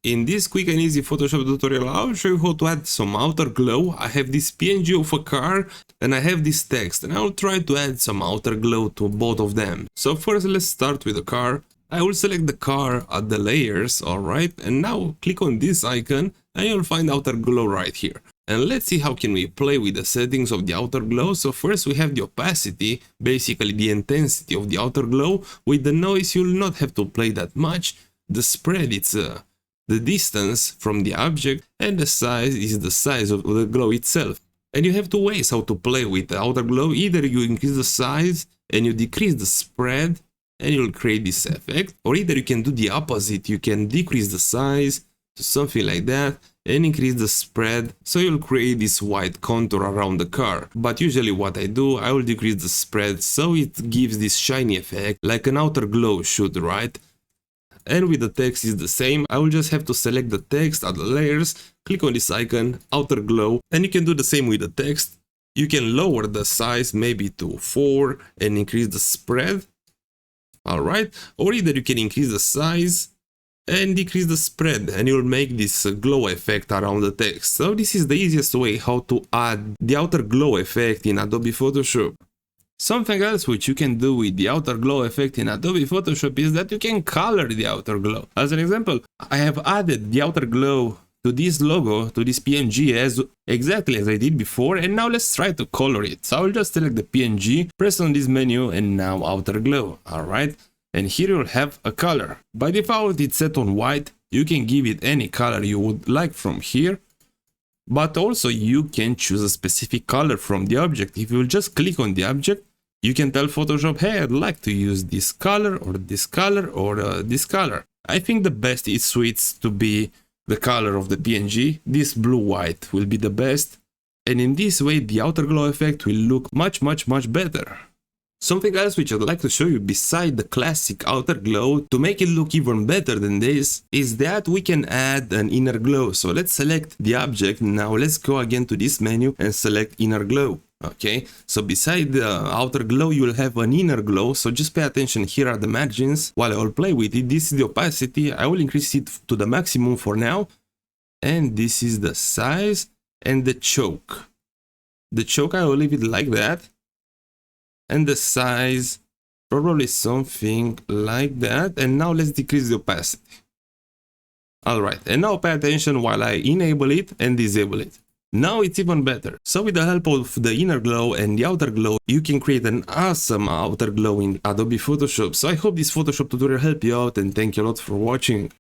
In this quick and easy Photoshop tutorial, I'll show you how to add some outer glow. I have this PNG of a car and I have this text, and I'll try to add some outer glow to both of them. So first let's start with the car. I will select the car at the layers, alright, and now click on this icon and you'll find outer glow right here. And let's see how can we play with the settings of the outer glow. So first we have the opacity, basically the intensity of the outer glow. With the noise you'll not have to play that much. The spread, it's the distance from the object, and the size is the size of the glow itself. And you have two ways how to play with the outer glow. Either you increase the size and you decrease the spread and you'll create this effect, or either you can do the opposite. You can decrease the size to something like that and increase the spread, so you'll create this white contour around the car. But usually what I do, I will decrease the spread so it gives this shiny effect like an outer glow should, right? And with the text is the same. I will just have to select the text at the layers, click on this icon, outer glow, and you can do the same with the text. You can lower the size maybe to 4 and increase the spread, alright, or either you can increase the size and decrease the spread and you'll make this glow effect around the text. So this is the easiest way how to add the outer glow effect in Adobe Photoshop. Something else which you can do with the outer glow effect in Adobe Photoshop is that you can color the outer glow. As an example, I have added the outer glow to this logo, to this PNG exactly as I did before, and now let's try to color it. So I will just select the PNG, press on this menu, and now outer glow, alright? And here you'll have a color. By default it's set on white. You can give it any color you would like from here. But also you can choose a specific color from the object. If you just click on the object, you can tell Photoshop, hey, I'd like to use this color or this color or this color. I think the best it suits to be the color of the PNG. This blue-white will be the best. And in this way, the outer glow effect will look much better. Something else which I'd like to show you beside the classic outer glow to make it look even better than this is that we can add an inner glow. So let's select the object. Now let's go again to this menu and select inner glow. Okay, so beside the outer glow you will have an inner glow, so just pay attention. Here are the margins while I will play with it. This is the opacity. I will increase it to the maximum for now, and this is the size and the choke. The choke I will leave it like that, and the size probably something like that. And now let's decrease the opacity. Alright, and now pay attention while I enable it and disable it. Now it's even better. So with the help of the inner glow and the outer glow, you can create an awesome outer glow in Adobe Photoshop. So I hope this Photoshop tutorial helped you out, and thank you a lot for watching.